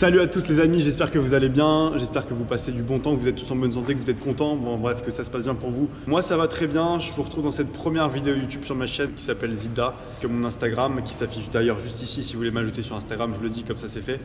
Salut à tous les amis, j'espère que vous allez bien, j'espère que vous passez du bon temps, que vous êtes tous en bonne santé, que vous êtes contents, bon bref, que ça se passe bien pour vous. Moi ça va très bien, je vous retrouve dans cette première vidéo YouTube sur ma chaîne qui s'appelle Zida, comme mon Instagram, qui s'affiche d'ailleurs juste ici si vous voulez m'ajouter sur Instagram, je le dis comme ça c'est fait.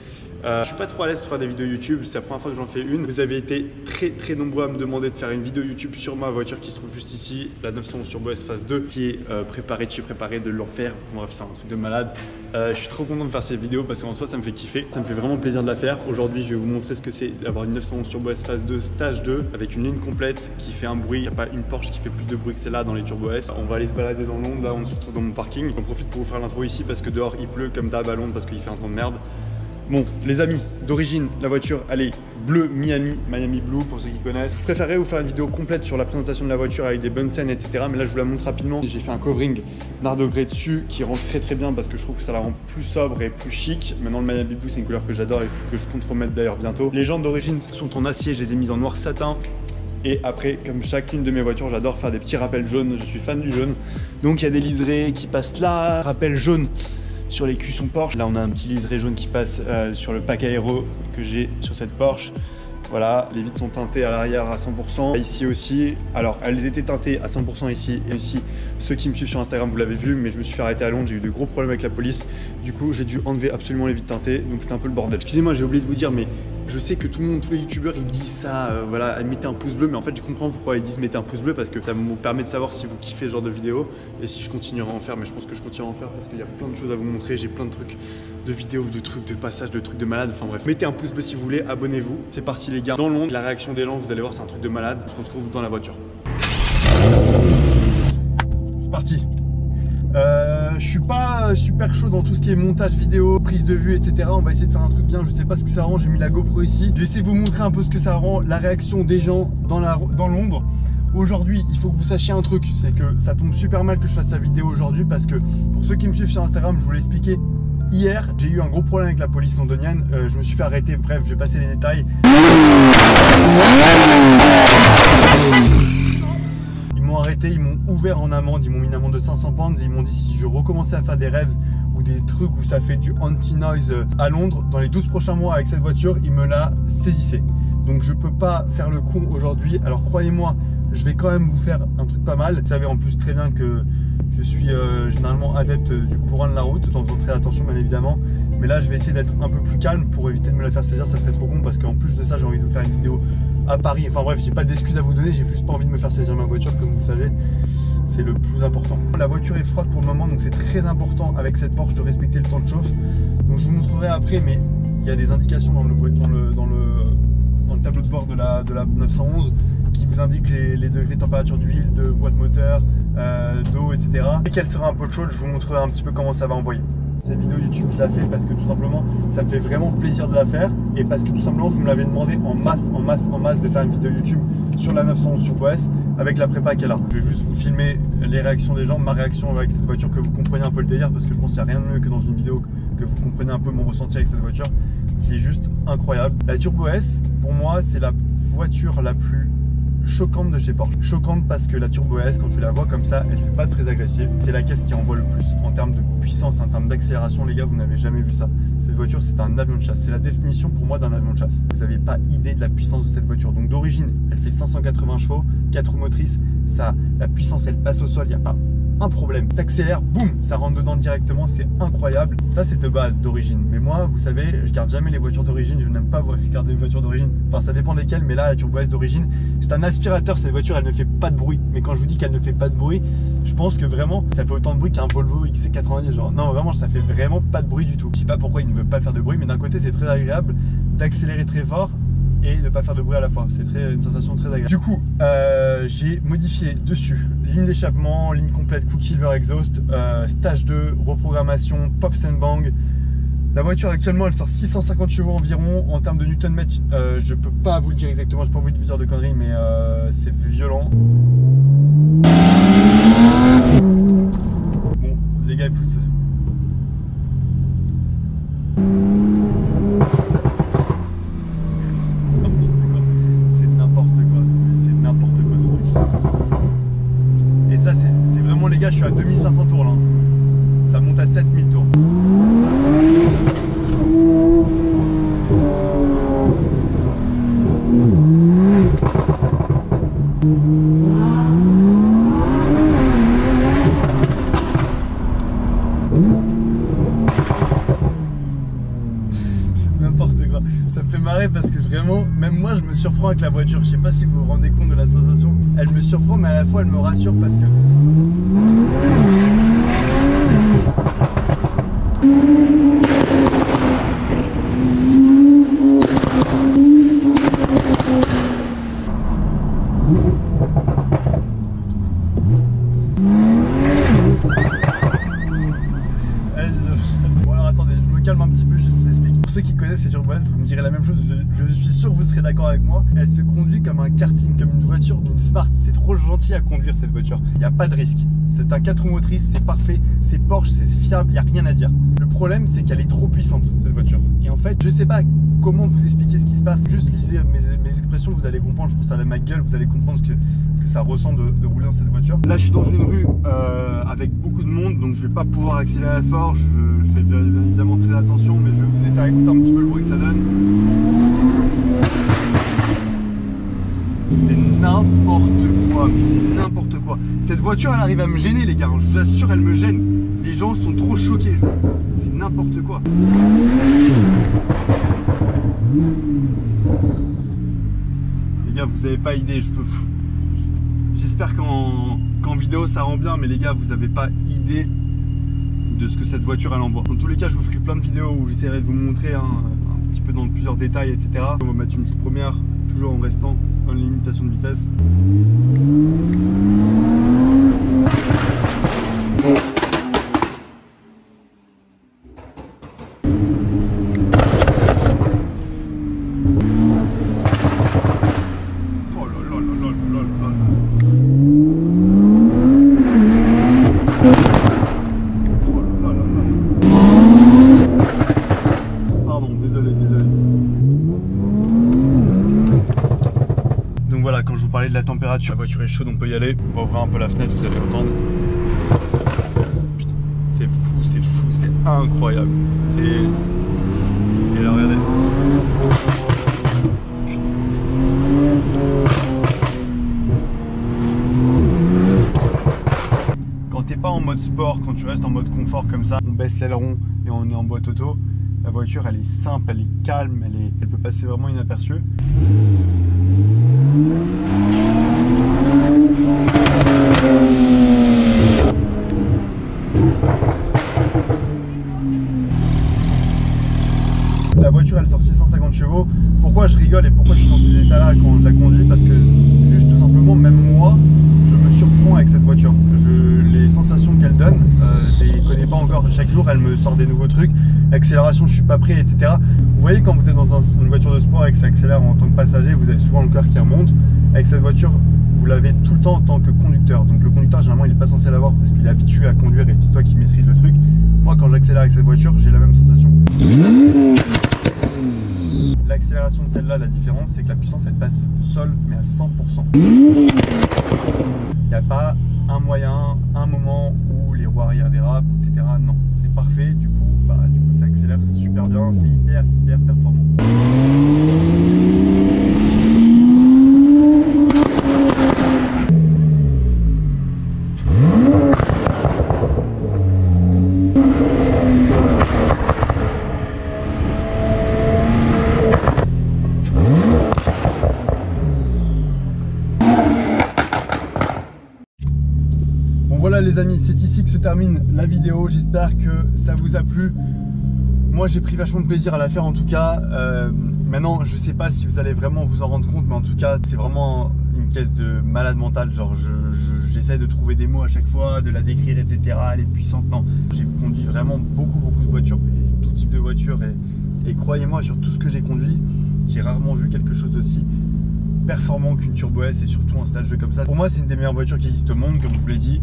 Je suis pas trop à l'aise pour faire des vidéos YouTube, c'est la première fois que j'en fais une. Vous avez été très nombreux à me demander de faire une vidéo YouTube sur ma voiture qui se trouve juste ici, la 911 Turbo S Phase 2, qui est préparée de chez préparé de l'enfer, bref c'est un truc de malade. Je suis trop content de faire cette vidéo parce qu'en soi ça me fait kiffer, ça me fait vraiment plaisir de la faire. Aujourd'hui je vais vous montrer ce que c'est d'avoir une 911 Turbo S Phase 2 Stage 2 avec une ligne complète qui fait un bruit. Il n'y a pas une Porsche qui fait plus de bruit que celle-là dans les Turbo S. On va aller se balader dans Londres, là on se retrouve dans mon parking. J'en profite pour vous faire l'intro ici parce que dehors il pleut comme d'hab à Londres parce qu'il fait un temps de merde. Bon, les amis, d'origine, la voiture, elle est bleu Miami Blue pour ceux qui connaissent. Je préférerais vous faire une vidéo complète sur la présentation de la voiture avec des bonnes scènes, etc. Mais là, je vous la montre rapidement. J'ai fait un covering Nardo Grey dessus qui rend très bien parce que je trouve que ça la rend plus sobre et plus chic. Maintenant, le Miami Blue, c'est une couleur que j'adore et que je compte remettre d'ailleurs bientôt. Les jantes d'origine sont en acier, je les ai mises en noir satin. Et après, comme chacune de mes voitures, j'adore faire des petits rappels jaunes. Je suis fan du jaune. Donc, il y a des liserés qui passent là, rappel jaune sur les cuissons Porsche. Là on a un petit liseré jaune qui passe sur le pack aéro que j'ai sur cette Porsche. Voilà, les vitres sont teintées à l'arrière à 100%. Ici aussi, alors elles étaient teintées à 100% ici et ici. Ceux qui me suivent sur Instagram, vous l'avez vu, mais je me suis fait arrêter à Londres, j'ai eu de gros problèmes avec la police. Du coup, j'ai dû enlever absolument les vitres teintées, donc c'était un peu le bordel. Excusez-moi, j'ai oublié de vous dire, mais je sais que tout le monde, tous les youtubeurs, ils disent ça, voilà, mettez un pouce bleu, mais en fait, je comprends pourquoi ils disent mettez un pouce bleu parce que ça me permet de savoir si vous kiffez ce genre de vidéo et si je continuerai à en faire, mais je pense que je continuerai à en faire parce qu'il y a plein de choses à vous montrer, j'ai plein de trucs, de vidéos, de trucs, de passages, de trucs de malade, enfin bref. Mettez un pouce bleu si vous voulez, abonnez-vous. C'est parti les gars. Dans Londres, la réaction des gens, vous allez voir, c'est un truc de malade. On se retrouve dans la voiture. C'est parti. Je suis pas super chaud dans tout ce qui est montage vidéo, prise de vue, etc. On va essayer de faire un truc bien. Je sais pas ce que ça rend. J'ai mis la GoPro ici. Je vais essayer de vous montrer un peu ce que ça rend, la réaction des gens dans Londres. Aujourd'hui, il faut que vous sachiez un truc, c'est que ça tombe super mal que je fasse cette vidéo aujourd'hui parce que pour ceux qui me suivent sur Instagram, je vous l'ai expliqué. Hier, j'ai eu un gros problème avec la police londonienne. Je me suis fait arrêter. Bref, je vais passer les détails. Ils m'ont arrêté, ils m'ont ouvert en amende, ils m'ont mis une amende de 500 pounds et ils m'ont dit si je recommençais à faire des rêves ou des trucs où ça fait du anti-noise à Londres, dans les 12 prochains mois avec cette voiture, ils me la saisissaient. Donc je peux pas faire le con aujourd'hui. Alors croyez-moi, je vais quand même vous faire un truc pas mal. Vous savez en plus très bien que je suis généralement adepte du bourrin de la route, en faisant très attention bien évidemment. Mais là je vais essayer d'être un peu plus calme pour éviter de me la faire saisir, ça serait trop con parce qu'en plus de ça j'ai envie de vous faire une vidéo à Paris. Enfin bref, j'ai pas d'excuses à vous donner, j'ai juste pas envie de me faire saisir ma voiture comme vous le savez. C'est le plus important. La voiture est froide pour le moment donc c'est très important avec cette Porsche de respecter le temps de chauffe. Donc je vous montrerai après, mais il y a des indications dans le tableau de bord de la 911 qui vous indique les degrés de température d'huile, de boîte moteur, d'eau, etc. Et qu'elle sera un peu chaude, je vous montrerai un petit peu comment ça va envoyer. Cette vidéo YouTube, je la fais parce que tout simplement, ça me fait vraiment plaisir de la faire et parce que tout simplement, vous me l'avez demandé en masse de faire une vidéo YouTube sur la 911 Turbo S avec la prépa qu'elle a. Je vais juste vous filmer les réactions des gens, ma réaction avec cette voiture, que vous compreniez un peu le délire parce que je pense qu'il n'y a rien de mieux que dans une vidéo que vous compreniez un peu mon ressenti avec cette voiture qui est juste incroyable. La Turbo S, pour moi, c'est la voiture la plus choquante de chez Porsche. Choquante parce que la Turbo S, quand tu la vois comme ça, elle fait pas très agressive. C'est la caisse qui envoie le plus en termes de puissance, en termes d'accélération. Les gars, vous n'avez jamais vu ça. Cette voiture, c'est un avion de chasse. C'est la définition pour moi d'un avion de chasse. Vous n'avez pas idée de la puissance de cette voiture. Donc d'origine, elle fait 580 chevaux, 4 roues motrices. Ça, la puissance, elle passe au sol. Il n'y a pas un problème. T'accélères, boum, ça rentre dedans directement, c'est incroyable. Ça c'est de base d'origine. Mais moi, vous savez, je garde jamais les voitures d'origine, je n'aime pas garder les voitures d'origine. Enfin, ça dépend desquelles, mais là, la Turbo S d'origine, c'est un aspirateur, cette voiture, elle ne fait pas de bruit. Mais quand je vous dis qu'elle ne fait pas de bruit, je pense que vraiment, ça fait autant de bruit qu'un Volvo XC90, genre. Non, vraiment, ça fait vraiment pas de bruit du tout. Je sais pas pourquoi il ne veut pas faire de bruit, mais d'un côté, c'est très agréable d'accélérer très fort et de ne pas faire de bruit à la fois. C'est une sensation très agréable. Du coup, j'ai modifié dessus ligne d'échappement, ligne complète Quicksilver Exhaust, stage 2, reprogrammation, Pops and Bang. La voiture actuellement elle sort 650 chevaux environ. En termes de Nm, je peux pas vous le dire exactement, j'ai pas envie de vous dire de conneries, mais c'est violent. Bon, les gars, il faut se... Les gars, je suis à 2500 tours là. Ça monte à 7000 tours. surprend avec la voiture. Je sais pas si vous vous rendez compte de la sensation. Elle me surprend, mais à la fois elle me rassure parce que... Bon alors attendez, je me calme un petit peu, je vous explique. Pour ceux qui connaissent ces Turbo S, vous me direz la même chose, je suis sûr que vous serez d'accord avec moi. Elle se conduit comme un karting, comme une voiture d'une Smart. C'est trop gentil à conduire cette voiture. Il n'y a pas de risque. C'est un 4 roues motrices, c'est parfait, c'est Porsche, c'est fiable, il n'y a rien à dire. Le problème, c'est qu'elle est trop puissante, cette voiture. Et en fait, je sais pas comment vous expliquer ce qui se passe. Juste lisez mes expressions, vous allez comprendre. Je pense à ma gueule, vous allez comprendre ce que ça ressent de rouler dans cette voiture. Là, je suis dans une rue avec beaucoup de monde, donc je vais pas pouvoir accélérer fort. Je fais bien évidemment très attention, mais je vais vous faire écouter un petit peu le bruit que ça donne. C'est n'importe quoi, mais c'est n'importe quoi. Cette voiture, elle arrive à me gêner, les gars. Je vous assure, elle me gêne. Les gens sont trop choqués. C'est n'importe quoi. Les gars, vous avez pas idée. J'espère qu'en vidéo ça rend bien, mais les gars, vous avez pas idée de ce que cette voiture elle envoie. Dans tous les cas, je vous ferai plein de vidéos où j'essaierai de vous montrer un petit peu dans plusieurs détails, etc. On va mettre une petite première, toujours en restant dans les limitations de vitesse. Quand je vous parlais de la température, la voiture est chaude, on peut y aller. On va ouvrir un peu la fenêtre, vous allez entendre. C'est fou, c'est incroyable. C'est... Et là, regardez. Quand t'es pas en mode sport, quand tu restes en mode confort comme ça, on baisse l'aileron et on est en boîte auto. La voiture, elle est simple, elle est calme, elle peut passer vraiment inaperçue. La voiture elle sort 650 chevaux. Pourquoi je rigole et pourquoi je suis dans ces états là quand je la conduis? Parce que juste tout simplement, même moi je me surprends avec cette voiture. Les sensations qu'elle donne, je les connais pas encore. Chaque jour elle me sort des nouveaux trucs. L'accélération, je suis pas prêt, etc. Vous voyez, quand vous êtes dans une voiture de sport et que ça accélère en tant que passager, vous avez souvent le cœur qui remonte. Avec cette voiture, vous l'avez tout le temps en tant que conducteur. Donc le conducteur, généralement, il n'est pas censé l'avoir parce qu'il est habitué à conduire et c'est toi qui maîtrise le truc. Moi, quand j'accélère avec cette voiture, j'ai la même sensation. L'accélération de celle-là, la différence, c'est que la puissance, elle passe au sol, mais à 100%. Il n'y a pas un moyen, un moment où les roues arrière dérapent, etc. Non, c'est parfait. Du coup, ça accélère super bien. C'est hyper performant. Voilà les amis, c'est ici que se termine la vidéo. J'espère que ça vous a plu. Moi j'ai pris vachement de plaisir à la faire en tout cas. Maintenant je sais pas si vous allez vraiment vous en rendre compte, mais en tout cas c'est vraiment une caisse de malade mental. Genre j'essaie de trouver des mots à chaque fois, de la décrire, etc. Elle est puissante. Non, j'ai conduit vraiment beaucoup de voitures, tout type de voitures, et croyez-moi, sur tout ce que j'ai conduit, j'ai rarement vu quelque chose d'aussi performant qu'une Turbo S, et surtout un stade de jeu comme ça. Pour moi c'est une des meilleures voitures qui existent au monde, comme je vous l'ai dit.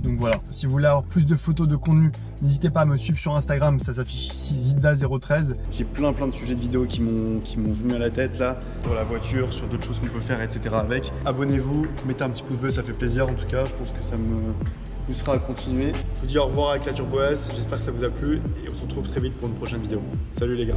Donc voilà, si vous voulez avoir plus de photos de contenu, n'hésitez pas à me suivre sur Instagram, ça s'affiche ici, Zida013. J'ai plein de sujets de vidéos qui m'ont venu à la tête là, sur la voiture, sur d'autres choses qu'on peut faire, etc. avec. Abonnez-vous, mettez un petit pouce bleu, ça fait plaisir en tout cas, je pense que ça me poussera à continuer. Je vous dis au revoir avec la Turbo S, j'espère que ça vous a plu et on se retrouve très vite pour une prochaine vidéo. Salut les gars.